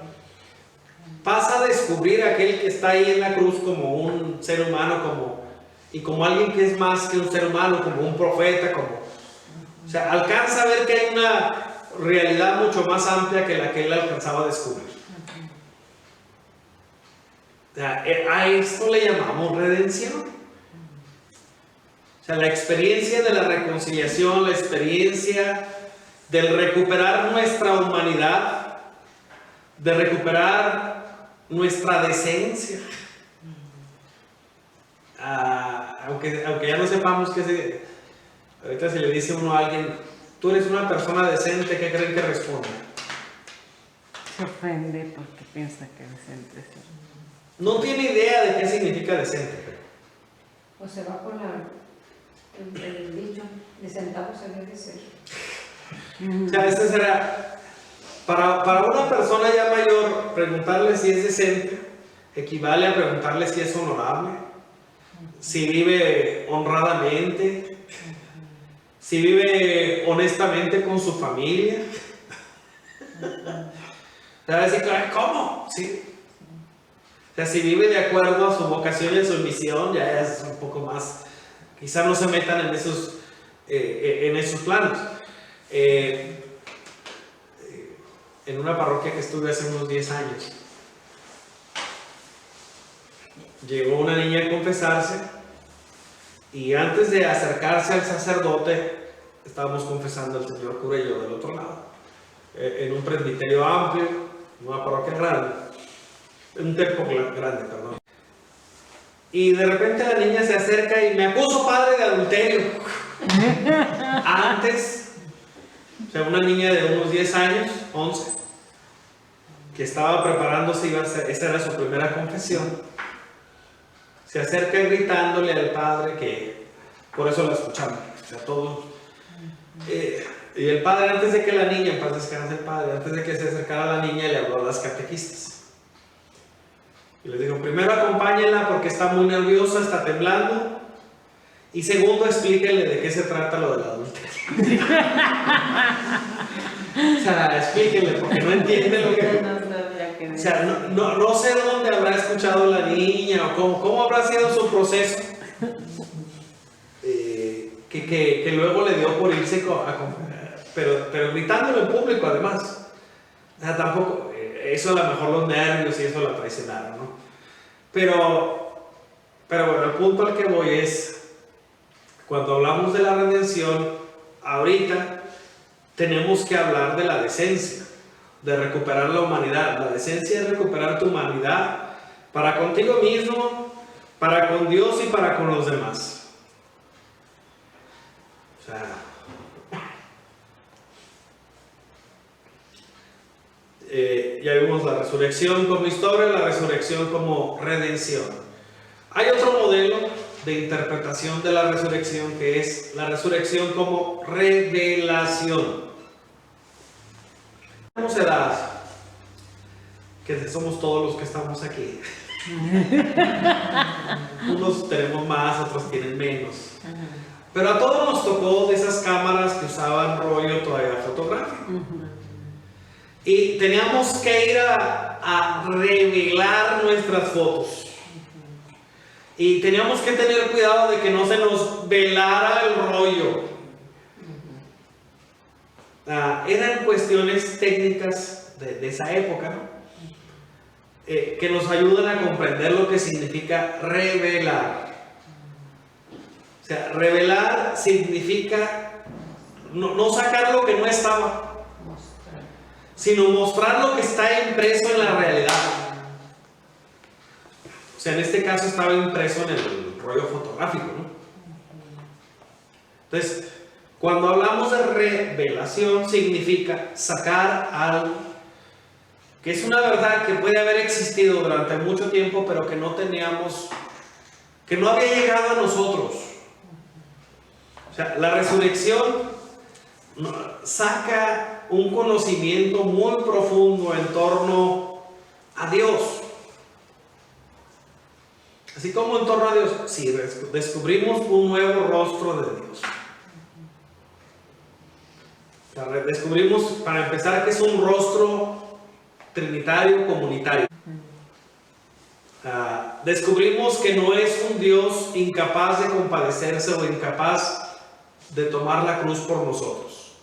pasa a descubrir a aquel que está ahí en la cruz como un ser humano, como alguien que es más que un ser humano, como un profeta, o sea, alcanza a ver que hay una realidad mucho más amplia que la que él alcanzaba a descubrir. O sea, a esto le llamamos redención. O sea, la experiencia de la reconciliación, la experiencia del recuperar nuestra humanidad, de recuperar nuestra decencia. Aunque ya no sepamos ahorita se le dice uno a alguien, tú eres una persona decente, ¿qué creen que responde? Se ofende porque piensa que decente es. No tiene idea de qué significa decente. O se va por el dicho, de centavos se debe ser. O sea, este será, para una persona ya mayor, preguntarle si es decente equivale a preguntarle si es honorable, si vive honradamente, si vive honestamente con su familia. Te va a decir, ¿cómo? Sí. O sea, si vive de acuerdo a su vocación y a su misión, ya es un poco más, quizá no se metan en esos planos. En una parroquia que estuve hace unos 10 años, llegó una niña a confesarse y antes de acercarse al sacerdote, estábamos confesando al señor cura y yo del otro lado, en un presbiterio amplio, en una parroquia grande, en un templo grande, perdón. Y de repente la niña se acerca y me acuso, padre, de adulterio. Antes, o sea, una niña de unos 10 años, 11, que estaba preparándose, esa era su primera confesión, se acerca gritándole al padre que, por eso la escuchamos, o sea, todos. Y el padre, antes de que la niña, en paz descanse el padre, antes de que se acercara a la niña, le habló a las catequistas. Y les dijo, primero acompáñenla porque está muy nerviosa, está temblando. Y segundo, explíquenle de qué se trata lo del adulterio. O sea, explíquenle porque no entiende lo que... O sea, no sé dónde habrá escuchado la niña o cómo habrá sido su proceso. Que luego le dio por irse pero gritándolo en público además. O sea, tampoco, eso a lo mejor los nervios y eso la traicionaron, ¿no? Pero bueno, el punto al que voy es, cuando hablamos de la redención, ahorita tenemos que hablar de la decencia, de recuperar la humanidad. La decencia es recuperar tu humanidad para contigo mismo, para con Dios y para con los demás. O sea, ya vimos la resurrección como historia, la resurrección como redención. Hay otro modelo de interpretación de la resurrección que es la resurrección como revelación. ¿Cómo se da? Que somos todos los que estamos aquí. Unos tenemos más, otros tienen menos. Pero a todos nos tocó de esas cámaras que usaban rollo todavía fotográfico. Y teníamos que ir a revelar nuestras fotos. Y teníamos que tener cuidado de que no se nos velara el rollo. Eran cuestiones técnicas de esa época, ¿no? Que nos ayudan a comprender lo que significa revelar. O sea, revelar significa no sacar lo que no estaba, sino mostrar lo que está impreso en la realidad. O sea, en este caso estaba impreso en el rollo fotográfico, ¿no? Entonces, cuando hablamos de revelación, significa sacar algo que es una verdad que puede haber existido durante mucho tiempo, pero que no teníamos, que no había llegado a nosotros. O sea, la resurrección saca un conocimiento muy profundo en torno a Dios. Así como en torno a Dios, sí, descubrimos un nuevo rostro de Dios. O sea, descubrimos, para empezar, que es un rostro trinitario, comunitario. Descubrimos que no es un Dios incapaz de compadecerse o incapaz de tomar la cruz por nosotros.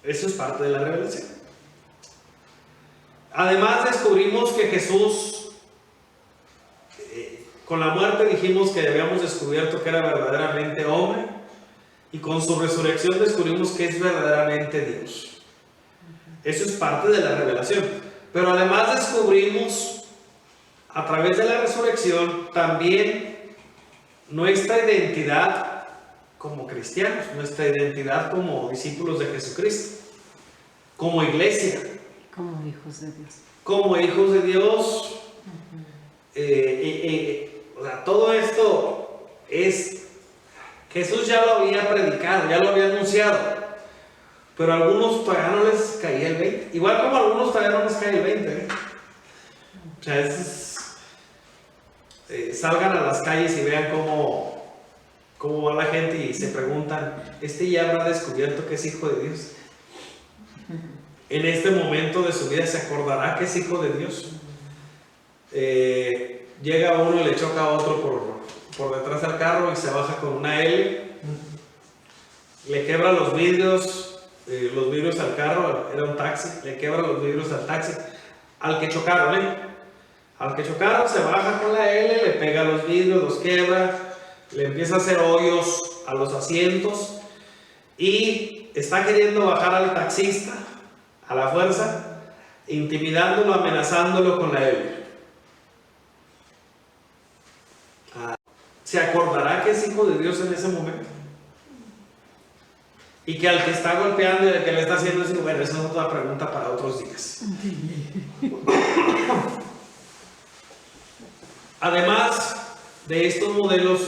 Eso es parte de la revelación. Además descubrimos que Jesús, con la muerte dijimos que habíamos descubierto que era verdaderamente hombre, y con su resurrección descubrimos que es verdaderamente Dios. Eso es parte de la revelación. Pero además descubrimos a través de la resurrección también nuestra identidad como cristianos, nuestra identidad como discípulos de Jesucristo, como iglesia, Como hijos de Dios. como hijos de Dios. O sea, todo esto es, Jesús ya lo había predicado, ya lo había anunciado, pero a algunos todavía no les caía el 20, igual como a algunos todavía no les cae el 20, O sea, salgan a las calles y vean cómo va la gente y se preguntan, ya habrá descubierto que es hijo de Dios. En este momento de su vida se acordará que es hijo de Dios. Llega uno y le choca a otro por detrás del carro y se baja con una L, le quebra los vidrios al carro, era un taxi, le quebra los vidrios al taxi, al que chocaron, se baja con la L, le pega los vidrios, los quebra, le empieza a hacer hoyos a los asientos y está queriendo bajar al taxista a la fuerza, intimidándolo, amenazándolo con la L. ¿Se acordará que es hijo de Dios en ese momento? Y que al que está golpeando y al que le está haciendo eso, bueno, esa es otra pregunta para otros días. Además de estos modelos,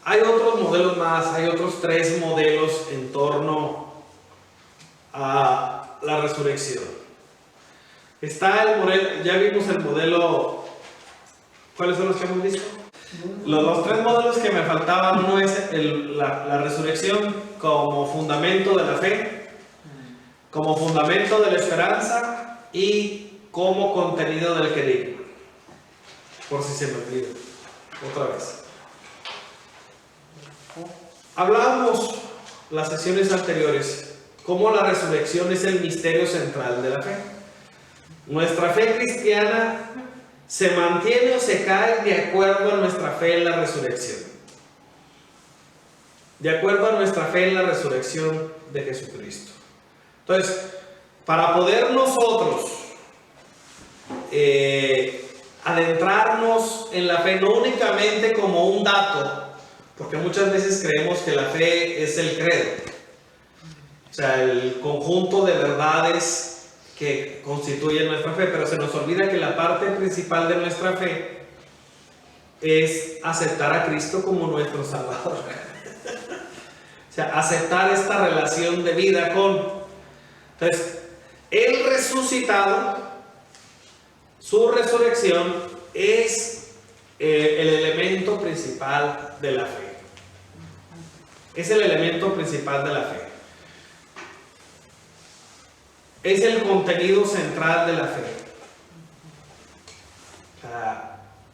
hay otros modelos más, hay otros 3 modelos en torno a la resurrección. Está el modelo, ya vimos el modelo, ¿cuáles son los que hemos visto? Los 3 modelos que me faltaban, uno es la resurrección como fundamento de la fe, como fundamento de la esperanza y como contenido del querigma. Por si se me olvida, otra vez. Hablábamos las sesiones anteriores cómo la resurrección es el misterio central de la fe. Nuestra fe cristiana se mantiene o se cae de acuerdo a nuestra fe en la resurrección. De acuerdo a nuestra fe en la resurrección de Jesucristo. Entonces, para poder nosotros adentrarnos en la fe, no únicamente como un dato, porque muchas veces creemos que la fe es el credo, o sea, el conjunto de verdades que constituye nuestra fe, pero se nos olvida que la parte principal de nuestra fe es aceptar a Cristo como nuestro Salvador. O sea, aceptar esta relación de vida con. Entonces, el resucitado, su resurrección es el elemento principal de la fe. Es el elemento principal de la fe. Es el contenido central de la fe.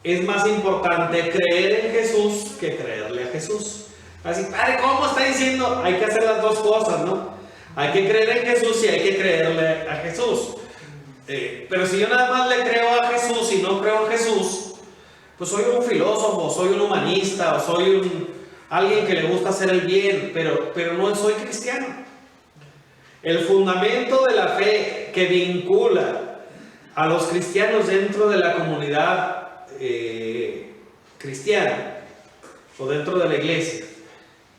Es más importante creer en Jesús que creerle a Jesús. Así, padre, ¿cómo está diciendo? Hay que hacer las dos cosas, ¿no? Hay que creer en Jesús y hay que creerle a Jesús. Pero si yo nada más le creo a Jesús y no creo en Jesús, pues soy un filósofo, soy un humanista, o soy alguien que le gusta hacer el bien, pero no soy cristiano. El fundamento de la fe que vincula a los cristianos dentro de la comunidad cristiana o dentro de la iglesia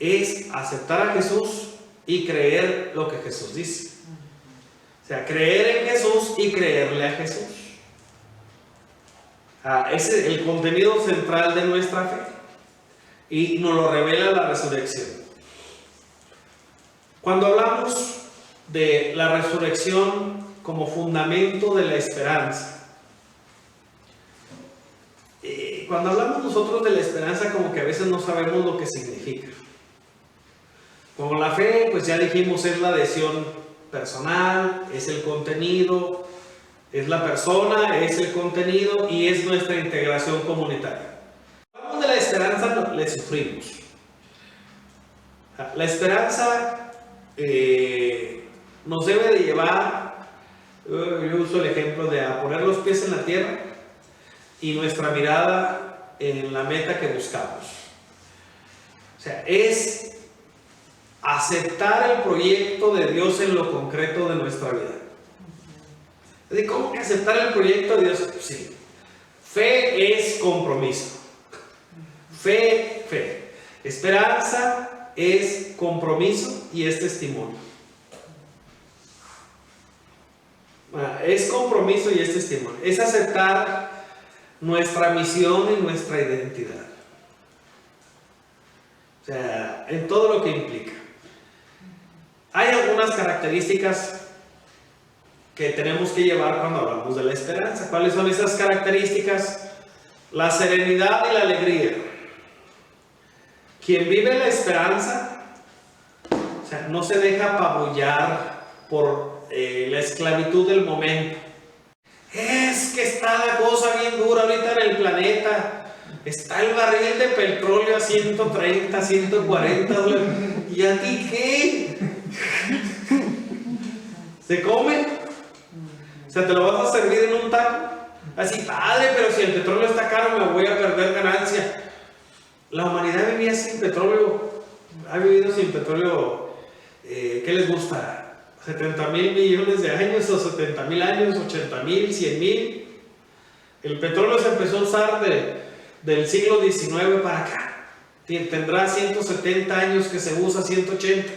es aceptar a Jesús y creer lo que Jesús dice. O sea, creer en Jesús y creerle a Jesús. Ese es el contenido central de nuestra fe y nos lo revela la resurrección. Cuando hablamos de la resurrección como fundamento de la esperanza, cuando hablamos nosotros de la esperanza, como que a veces no sabemos lo que significa. Con la fe, pues ya dijimos, es la adhesión personal, es el contenido, es la persona, es el contenido y es nuestra integración comunitaria. Cuando hablamos de la esperanza, le sufrimos. La esperanza nos debe de llevar Yo uso el ejemplo de a poner los pies en la tierra y nuestra mirada en la meta que buscamos. O sea, es aceptar el proyecto de Dios en lo concreto de nuestra vida. Es decir, ¿cómo que aceptar el proyecto de Dios? Sí. Fe es compromiso. Fe. Esperanza es compromiso y es testimonio. Es compromiso y es testimonio. Es aceptar nuestra misión y nuestra identidad. O sea, en todo lo que implica. Hay algunas características que tenemos que llevar cuando hablamos de la esperanza. ¿Cuáles son esas características? La serenidad y la alegría. Quien vive la esperanza, o sea, no se deja apabullar por la esclavitud del momento. Es que está la cosa bien dura ahorita en el planeta. Está el barril de petróleo a 130, 140 dólares. ¿Y a ti qué? ¿Se come? O sea, ¿te lo vas a servir en un taco? Así, padre, pero si el petróleo está caro me voy a perder ganancia. La humanidad vivía sin petróleo. Ha vivido sin petróleo, ¿qué les gusta? 70,000 millones de años, o 70,000 años, 80,000, 100,000. El petróleo se empezó a usar del siglo XIX para acá. Tendrá 170 años que se usa, 180.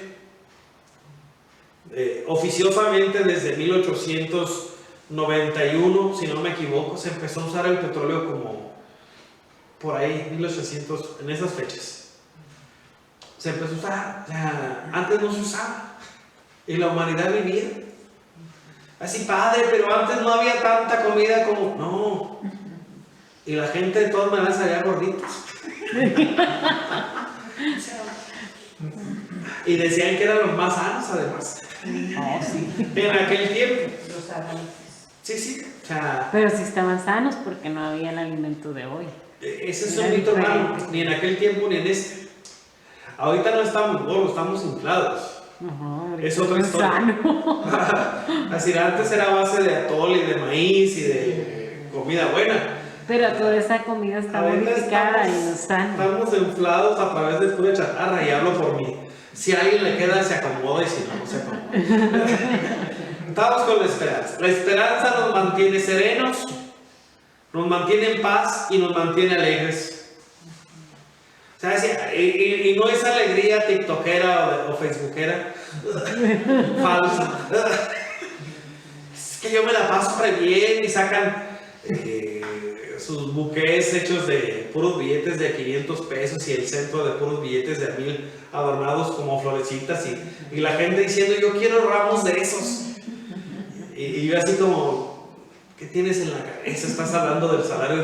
Oficiosamente desde 1891, si no me equivoco, se empezó a usar el petróleo como por ahí, 1800, en esas fechas. Se empezó a usar, o sea, antes no se usaba. Y la humanidad vivía así, padre, pero antes no había tanta comida como... No. Y la gente de todas maneras salía gorditos. Y decían que eran los más sanos, además. Oh, sí. En aquel tiempo. Los avances. Sí. O sea, Pero sí estaban sanos porque no había el alimento de hoy. ese es Era un mito, diferente. hermano. Ni en aquel tiempo ni en este. Ahorita no estamos gordos, estamos inflados. Es otra historia. Así, antes era a base de atole y de maíz y de comida buena. Pero toda esa comida está Ahorita modificada y no sana. estamos inflados a través de pura chatarra, y hablo por mí. Si a alguien le queda, se acomoda, y si no, no se acomoda. Estamos con la esperanza. La esperanza nos mantiene serenos, nos mantiene en paz y nos mantiene alegres. O sea, y no es alegría tiktokera o facebookera falsa. Es que yo me la paso re bien y sacan sus buqués hechos de puros billetes de 500 pesos y el centro de puros billetes de 1,000 adornados como florecitas, y la gente diciendo, yo quiero ramos de esos. Y yo así como, ¿qué tienes en la cabeza? Estás hablando del salario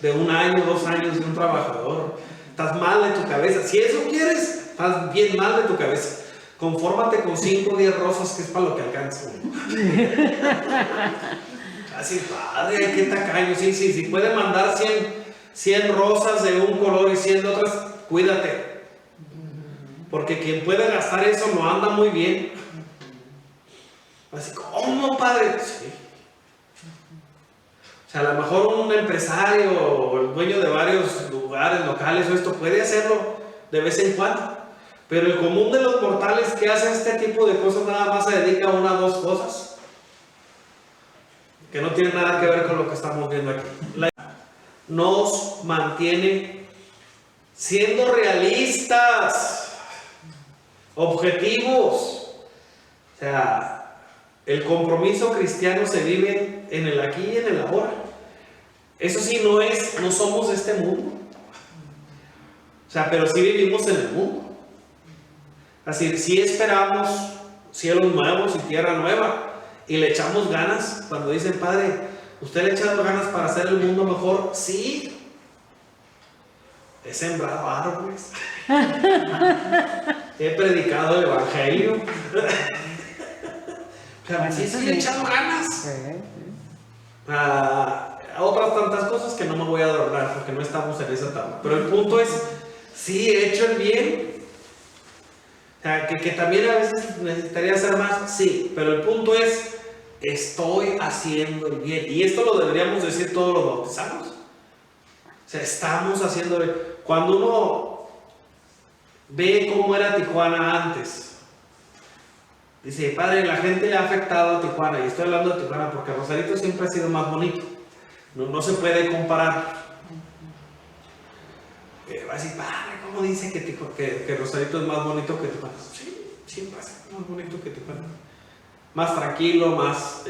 de 1 año, 2 años de un trabajador. Estás mal de tu cabeza. Si eso quieres, estás bien mal de tu cabeza. Confórmate con 5 o 10 rosas, que es para lo que alcanza uno. Así, padre, qué tacaño. Sí, puede mandar 100 rosas de un color y 100 de otras, cuídate. Porque quien puede gastar eso no anda muy bien. Así, ¿cómo, padre? Sí. O sea, a lo mejor un empresario o el dueño de varios lugares locales o esto puede hacerlo de vez en cuando. Pero el común de los mortales que hace este tipo de cosas nada más se dedica a 1 o 2 cosas que no tienen nada que ver con lo que estamos viendo aquí. Nos mantiene siendo realistas, objetivos. O sea, el compromiso cristiano se vive en el aquí y en el ahora. Eso sí, no somos de este mundo. O sea, pero sí vivimos en el mundo. Así, sí esperamos cielos nuevos y tierra nueva, y le echamos ganas. Cuando dicen, padre, ¿usted le ha echado ganas para hacer el mundo mejor? Sí. He sembrado árboles. He predicado el evangelio. Pero sí le he echado ganas. A otras tantas cosas que no me voy a adornar porque no estamos en esa etapa. Pero el punto es, sí he hecho el bien. O sea, que también a veces necesitaría hacer más, sí, pero el punto es, estoy haciendo el bien. Y esto lo deberíamos decir todos los bautizados. O sea, estamos haciendo el bien. Cuando uno ve cómo era Tijuana antes, dice, padre, la gente le ha afectado a Tijuana. Y estoy hablando de Tijuana porque Rosarito siempre ha sido más bonito. No se puede comparar. Va a decir, padre, ¿cómo dice que Rosarito es más bonito que Tijuana? Sí, siempre ha sido más bonito que Tijuana. Más tranquilo, más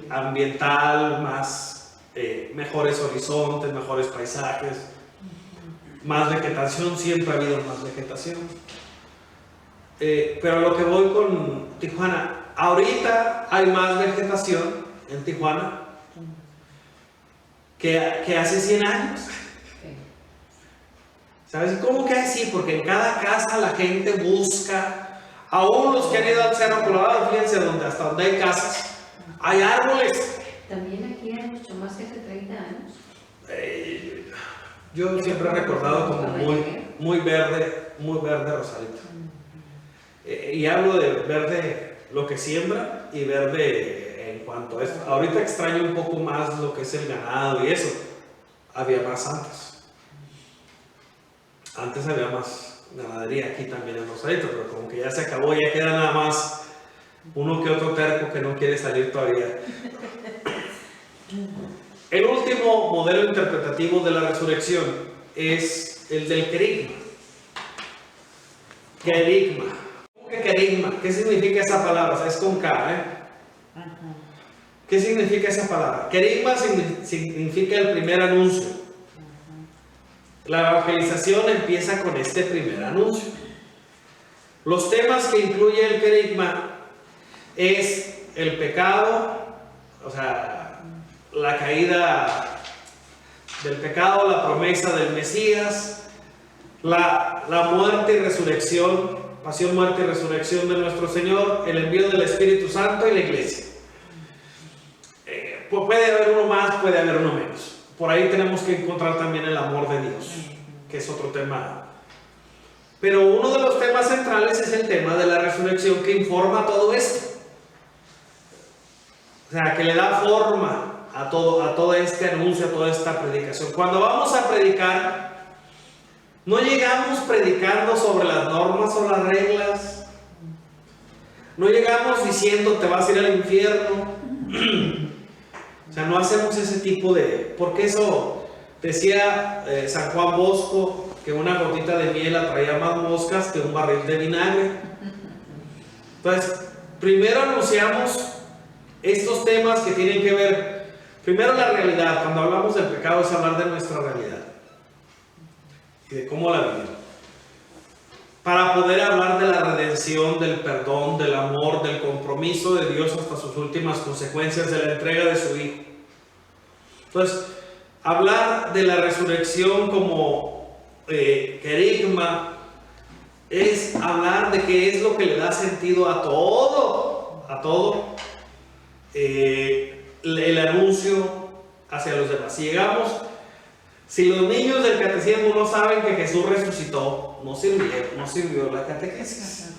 ambiental, más mejores horizontes, mejores paisajes, más vegetación, siempre ha habido más vegetación. Pero lo que voy con Tijuana, ahorita hay más vegetación en Tijuana que hace 100 años. ¿Sabes cómo que así? Porque en cada casa la gente busca, aún los que han ido al Cerro Colorado, fíjense hasta donde hay casas, hay árboles. También aquí hay mucho más que hace 30 años. Yo siempre he recordado como muy verde Rosarito. Y hablo de verde lo que siembra y verde en cuanto a esto. Ahorita extraño un poco más lo que es el ganado y eso. Había más antes. Antes había más ganadería aquí también en Rosarito, pero como que ya se acabó, ya queda nada más uno que otro terco que no quiere salir todavía. El último modelo interpretativo de la resurrección es el del querigma. Querigma. ¿Cómo que querigma? ¿Qué significa esa palabra? Es con K, ¿eh? ¿Qué significa esa palabra? Querigma significa el primer anuncio. La evangelización empieza con este primer anuncio. Los temas que incluye el querigma es el pecado, o sea, la caída del pecado, la promesa del Mesías, la muerte y resurrección, pasión, muerte y resurrección de nuestro Señor, el envío del Espíritu Santo y la iglesia. Puede haber uno más, puede haber uno menos. Por ahí tenemos que encontrar también el amor de Dios, que es otro tema. Pero uno de los temas centrales es el tema de la resurrección, que informa todo esto. O sea, que le da forma a todo este anuncio, a toda esta predicación. Cuando vamos a predicar, no llegamos predicando sobre las normas o las reglas. No llegamos diciendo te vas a ir al infierno. O sea, no hacemos ese tipo de... Porque eso decía San Juan Bosco, que una gotita de miel atraía más moscas que un barril de vinagre. Entonces, primero anunciamos estos temas que tienen que ver, primero la realidad. Cuando hablamos del pecado es hablar de nuestra realidad y de cómo la vivimos, para poder hablar de la redención, del perdón, del amor, del compromiso de Dios hasta sus últimas consecuencias, de la entrega de su Hijo. Entonces, hablar de la resurrección como querigma es hablar de qué es lo que le da sentido a todo el anuncio hacia los demás. Si los niños del catecismo no saben que Jesús resucitó, no sirvió la catequesis.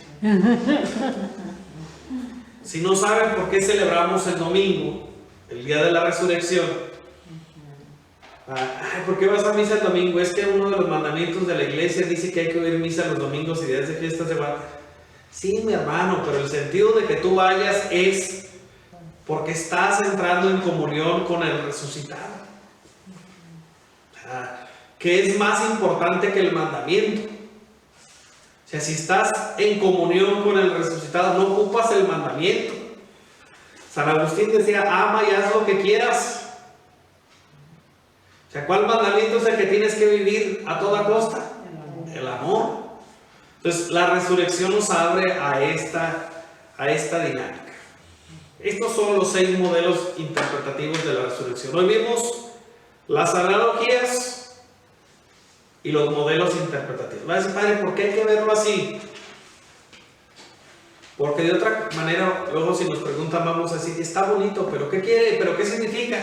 Si no saben por qué celebramos el domingo, el día de la resurrección, ¿por qué vas a misa el domingo? Es que uno de los mandamientos de la iglesia dice que hay que oír misa los domingos y días de fiestas de guardia. Sí, mi hermano, pero el sentido de que tú vayas es porque estás entrando en comunión con el resucitado. ¿Qué es más importante que el mandamiento? O sea, si estás en comunión con el resucitado, no ocupas el mandamiento. San Agustín decía, ama y haz lo que quieras. O sea, ¿cuál mandamiento es el que tienes que vivir a toda costa? El amor. Entonces, la resurrección nos abre a esta dinámica. Estos son los 6 modelos interpretativos de la resurrección. Hoy vimos las analogías y los modelos interpretativos. Va a decir, padre, ¿por qué hay que verlo así? Porque de otra manera, luego si nos preguntan, vamos a decir, está bonito, pero ¿qué quiere? ¿Pero qué significa?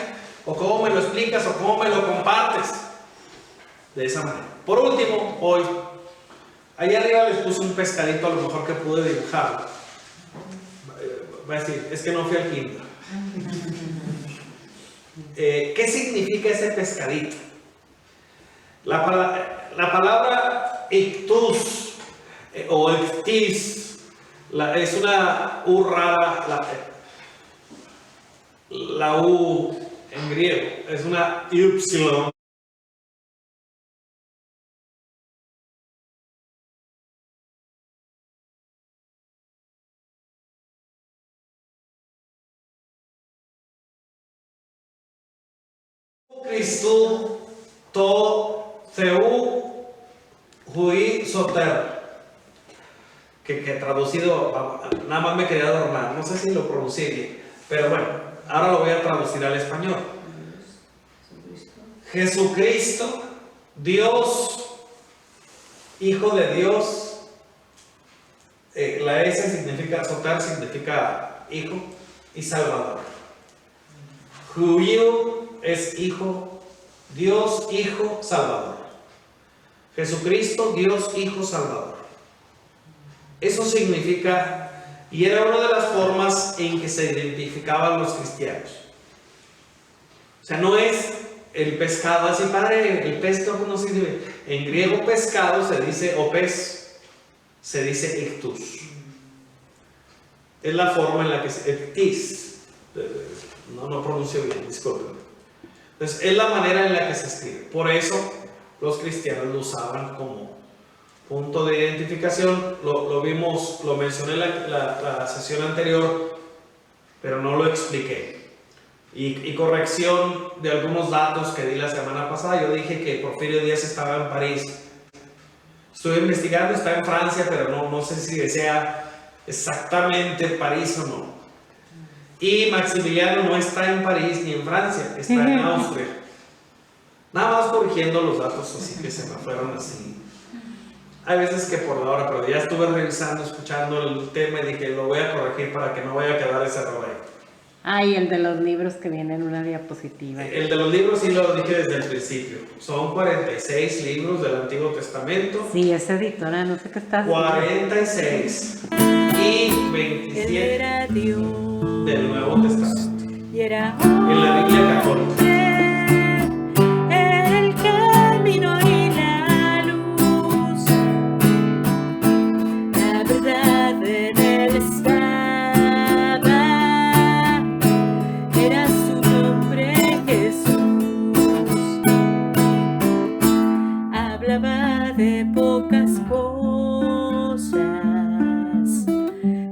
¿O cómo me lo explicas? ¿O cómo me lo compartes? De esa manera. Por último, hoy, allá arriba les puse un pescadito, a lo mejor que pude dibujar. Va a decir, es que no fui al kinder. ¿Qué significa ese pescadito? La palabra ictus o ictis es una U rara, la U en griego es una Y. Cristo, to, Theu, Hui, Soter. Que traducido, nada más me quería adornar, no sé si lo pronuncié bien, pero bueno, ahora lo voy a traducir al español. Jesucristo, Dios, Hijo de Dios, la S significa, Soter significa hijo y salvador. Huiu es hijo, Dios, Hijo, Salvador. Jesucristo, Dios, Hijo, Salvador. Eso significa, y era una de las formas en que se identificaban los cristianos. O sea, no es el pescado, así padre, el pez, no sirve. En griego pescado se dice, o pez, se dice ictus. Es la forma en la que se, ictis, no pronuncio bien, disculpen. Entonces, es la manera en la que se escribe. Por eso, los cristianos lo usaban como punto de identificación. Lo vimos, lo mencioné en la sesión anterior, pero no lo expliqué. Y corrección de algunos datos que di la semana pasada. Yo dije que Porfirio Díaz estaba en París. Estuve investigando, está en Francia, pero no sé si desea exactamente París o no. Y Maximiliano no está en París ni en Francia, está en Austria. Nada más corrigiendo los datos así que se me fueron así. Hay veces que por la hora, pero ya estuve revisando, escuchando el tema y dije, lo voy a corregir para que no vaya a quedar ese error ahí. Ah, y el de los libros que viene en una diapositiva. El de los libros sí lo dije desde el principio. Son 46 libros del Antiguo Testamento. Sí, es editora, no sé qué está. 46 y 27 era Dios, del Nuevo Testamento. y era En la Biblia católica. era el camino y la luz, la verdad en él estaba, era su nombre Jesús, hablaba de pocas cosas,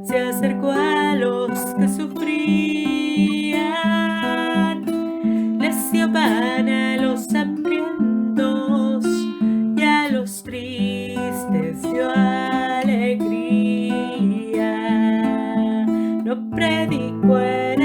se acercó a los que sufrían, les dio pan a los hambrientos y a los tristes dio alegría. No predicó el